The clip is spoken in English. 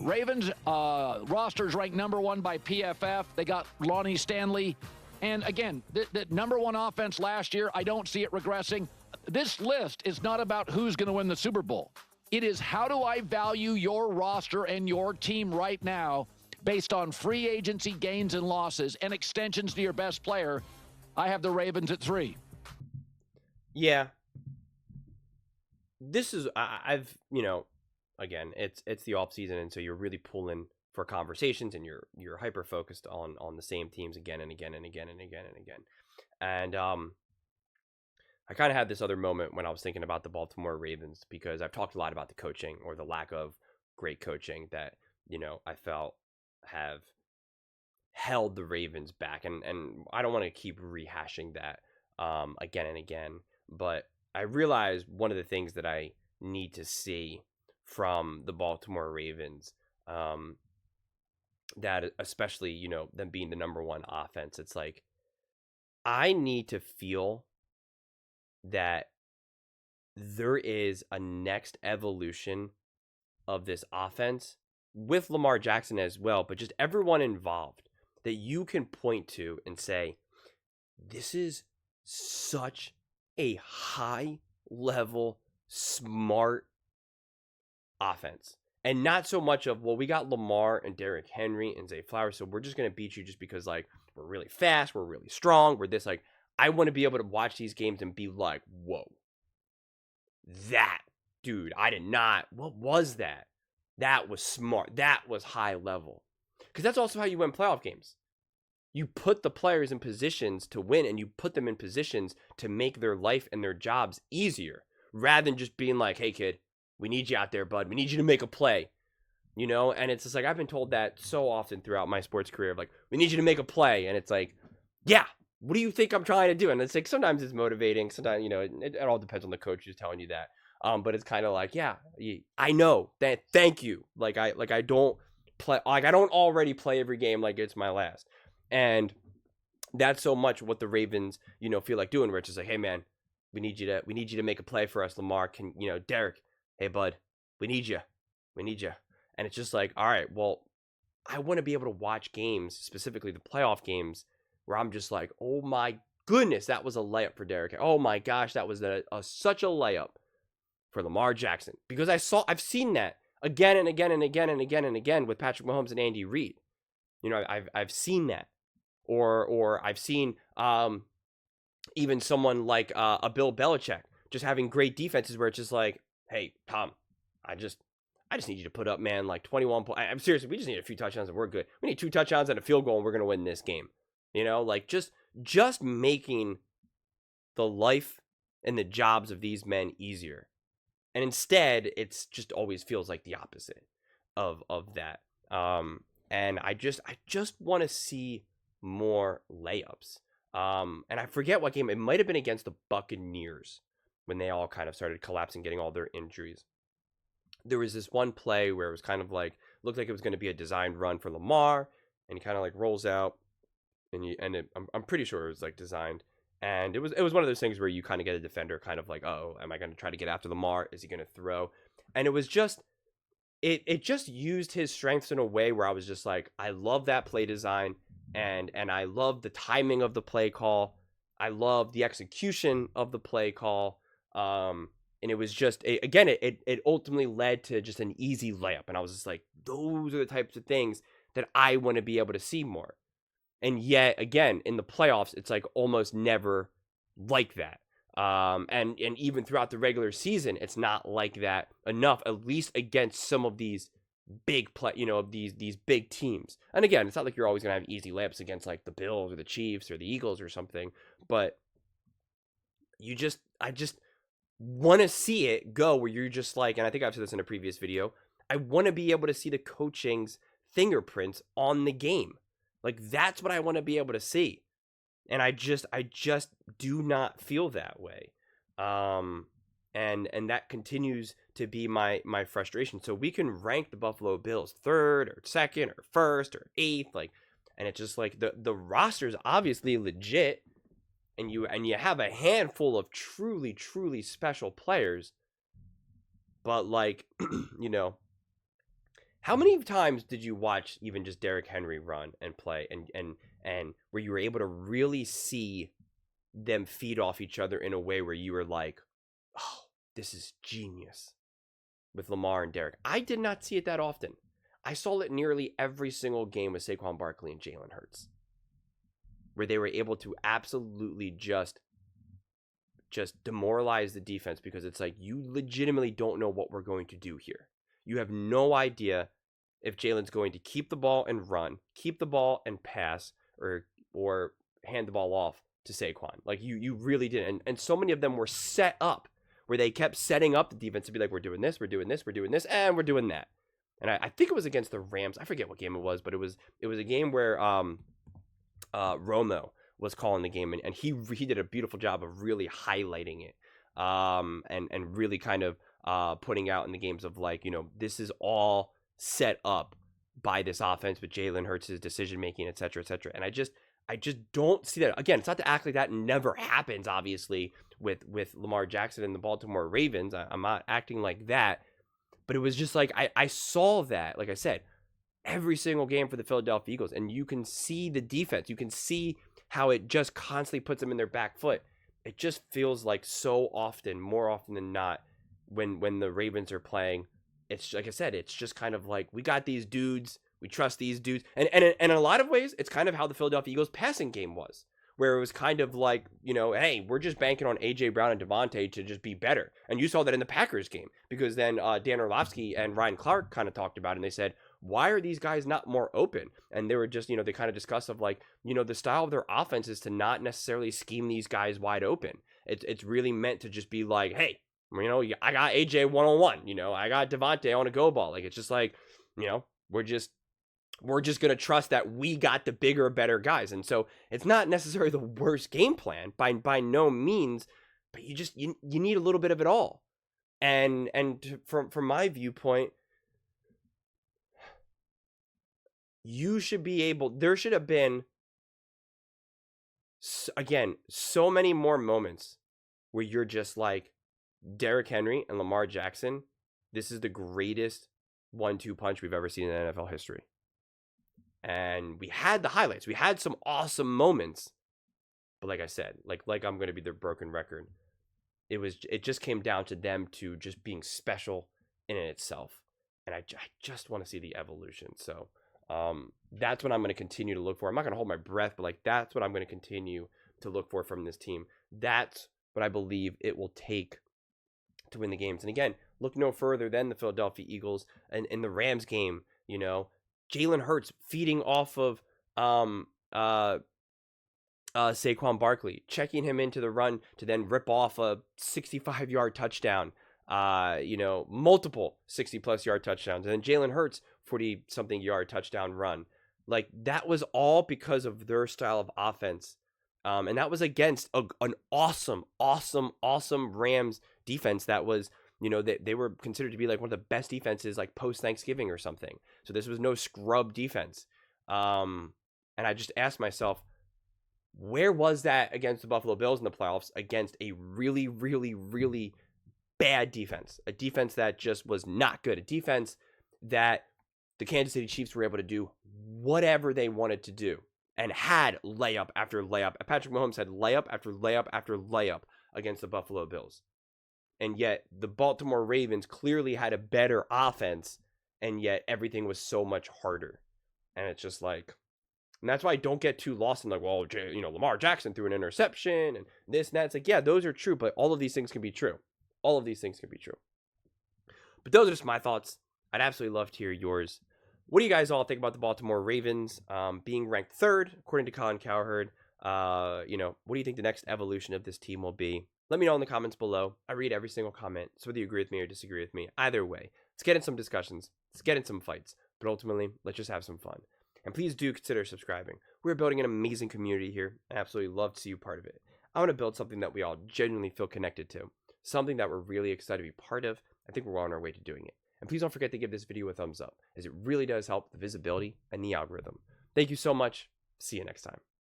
Ravens roster's ranked number 1 by PFF. They got Lonnie Stanley. And again, the number 1 offense last year, I don't see it regressing. This list is not about who's going to win the Super Bowl. It is how do I value your roster and your team right now based on free agency gains and losses and extensions to your best player. I have the Ravens at 3. Yeah. This is, I've, again, it's the off season, and so you're really pulling for conversations, and you're hyper focused on the same teams again and again and again and again and again. And I kind of had this other moment when I was thinking about the Baltimore Ravens, because I've talked a lot about the coaching, or the lack of great coaching that, I felt have held the Ravens back. And I don't want to keep rehashing that again and again, but I realized one of the things that I need to see from the Baltimore Ravens, that especially, them being the number 1 offense, it's like, I need to feel that there is a next evolution of this offense with Lamar Jackson as well, but just everyone involved that you can point to and say, this is such a high level, smart offense. And not so much of, well, we got Lamar and Derrick Henry and Zay Flowers, so we're just going to beat you just because, like, we're really fast, we're really strong, we're this, like, I want to be able to watch these games and be like, whoa, that, dude, what was that? That was smart. That was high level. Because that's also how you win playoff games. You put the players in positions to win, and you put them in positions to make their life and their jobs easier, rather than just being like, hey, kid, we need you out there, bud. We need you to make a play, And it's just like, I've been told that so often throughout my sports career, like, we need you to make a play. And it's like, yeah, what do you think I'm trying to do? And it's like, sometimes it's motivating. Sometimes, it all depends on the coach who's telling you that. But it's kind of like, yeah, I know that. Thank you. Like I don't play, like I don't already play every game like it's my last. And that's so much what the Ravens, feel like doing, where it's just like, hey man, we need you to make a play for us. Lamar can, Derek, hey bud, we need you. And it's just like, all right, well, I want to be able to watch games, specifically the playoff games, where I'm just like, oh my goodness, that was a layup for Derek. Oh my gosh, that was such a layup for Lamar Jackson. Because I've seen that again and again and again and again and again with Patrick Mahomes and Andy Reid. I've seen that. Or I've seen even someone like a Bill Belichick just having great defenses, where it's just like, hey, Tom, I just need you to put up, man, like 21 points. I'm seriously, we just need a few touchdowns and we're good. We need 2 touchdowns and a field goal and we're going to win this game. Like just making the life and the jobs of these men easier. And instead, it's just always feels like the opposite of that. And I just want to see more layups. And I forget what game. It might have been against the Buccaneers when they all kind of started collapsing, getting all their injuries. There was this one play where it was kind of like, looked like it was going to be a designed run for Lamar, and he kind of like rolls out, and I'm pretty sure it was like designed. And it was one of those things where you kind of get a defender kind of like, oh, am I going to try to get after Lamar? Is he going to throw? And it was just, it just used his strengths in a way where I was just like, I love that play design, and I love the timing of the play call. I love the execution of the play call. And it was just, it ultimately led to just an easy layup. And I was just like, those are the types of things that I want to be able to see more. And yet, again, in the playoffs, it's like almost never like that. And even throughout the regular season, it's not like that enough, at least against some of these big these big teams. And again, it's not like you're always going to have easy layups against like the Bills or the Chiefs or the Eagles or something, but I just want to see it go where you're just like, and I think I've said this in a previous video, I want to be able to see the coaching's fingerprints on the game. Like, that's what I want to be able to see. And I just do not feel that way. And that continues to be my frustration. So we can rank the Buffalo Bills 3rd or 2nd or 1st or 8th, like, and it's just like the roster's obviously legit, and you have a handful of truly, truly special players, but like, How many times did you watch even just Derrick Henry run and play and where you were able to really see them feed off each other in a way where you were like, oh, this is genius with Lamar and Derrick? I did not see it that often. I saw it nearly every single game with Saquon Barkley and Jalen Hurts, where they were able to absolutely just demoralize the defense, because it's like, you legitimately don't know what we're going to do here. You have no idea if Jalen's going to keep the ball and run, keep the ball and pass, or hand the ball off to Saquon. Like, you really didn't. And so many of them were set up where they kept setting up the defense to be like, we're doing this, we're doing this, we're doing this, and we're doing that. And I think it was against the Rams. I forget what game it was, but it was a game where Romo was calling the game, and he did a beautiful job of really highlighting it, and really kind of putting out in the games of, like, this is all set up by this offense with Jalen Hurts' decision making, et cetera, et cetera. And I just don't see that. Again, it's not to act like that never happens, obviously, with Lamar Jackson and the Baltimore Ravens. I'm not acting like that, but it was just like, I saw that, like I said, every single game for the Philadelphia Eagles, and you can see the defense. You can see how it just constantly puts them in their back foot. It just feels like so often, more often than not, when the Ravens are playing, it's like I said, it's just kind of like, we got these dudes, we trust these dudes, and in a lot of ways, it's kind of how the Philadelphia Eagles passing game was, where it was kind of like, hey, we're just banking on AJ Brown and Devontae to just be better. And you saw that in the Packers game, because then Dan Orlovsky and Ryan Clark kind of talked about it, and they said, why are these guys not more open? And they were just, they kind of discussed of like, the style of their offense is to not necessarily scheme these guys wide open. It's really meant to just be like, hey, I got AJ one-on-one, I got Devontae on a go ball. Like, it's just like, we're just going to trust that we got the bigger, better guys. And so it's not necessarily the worst game plan by no means, but you need a little bit of it all. And from my viewpoint, you should be able, there should have been, again, so many more moments where you're just like, Derrick Henry and Lamar Jackson, this is the greatest 1-2 punch we've ever seen in NFL history. And we had the highlights. We had some awesome moments. But like I said, like I'm going to be their broken record, it just came down to them to just being special in itself. And I just want to see the evolution. So that's what I'm going to continue to look for. I'm not going to hold my breath, but like, that's what I'm going to continue to look for from this team. That's what I believe it will take to win the games. And again, look no further than the Philadelphia Eagles and in the Rams game, Jalen Hurts feeding off of Saquon Barkley, checking him into the run to then rip off a 65-yard touchdown, multiple 60-plus yard touchdowns, and then Jalen Hurts 40-something yard touchdown run. Like, that was all because of their style of offense. And that was against an awesome Rams defense that was, they were considered to be like one of the best defenses like post-Thanksgiving or something. So this was no scrub defense. And I just asked myself, where was that against the Buffalo Bills in the playoffs against a really, really, really bad defense? A defense that just was not good. A defense that the Kansas City Chiefs were able to do whatever they wanted to do and had layup after layup. Patrick Mahomes had layup after layup after layup against the Buffalo Bills. And yet the Baltimore Ravens clearly had a better offense, and yet everything was so much harder. And it's just like, and that's why I don't get too lost in like, well, Lamar Jackson threw an interception and this and that. It's like, yeah, those are true, but all of these things can be true. All of these things can be true. But those are just my thoughts. I'd absolutely love to hear yours. What do you guys all think about the Baltimore Ravens being ranked third, according to Colin Cowherd? What do you think the next evolution of this team will be? Let me know in the comments below. I read every single comment, so whether you agree with me or disagree with me, either way, let's get in some discussions. Let's get in some fights. But ultimately, let's just have some fun. And please do consider subscribing. We're building an amazing community here. I absolutely love to see you part of it. I want to build something that we all genuinely feel connected to. Something that we're really excited to be part of. I think we're on our way to doing it. And please don't forget to give this video a thumbs up, as it really does help the visibility and the algorithm. Thank you so much. See you next time.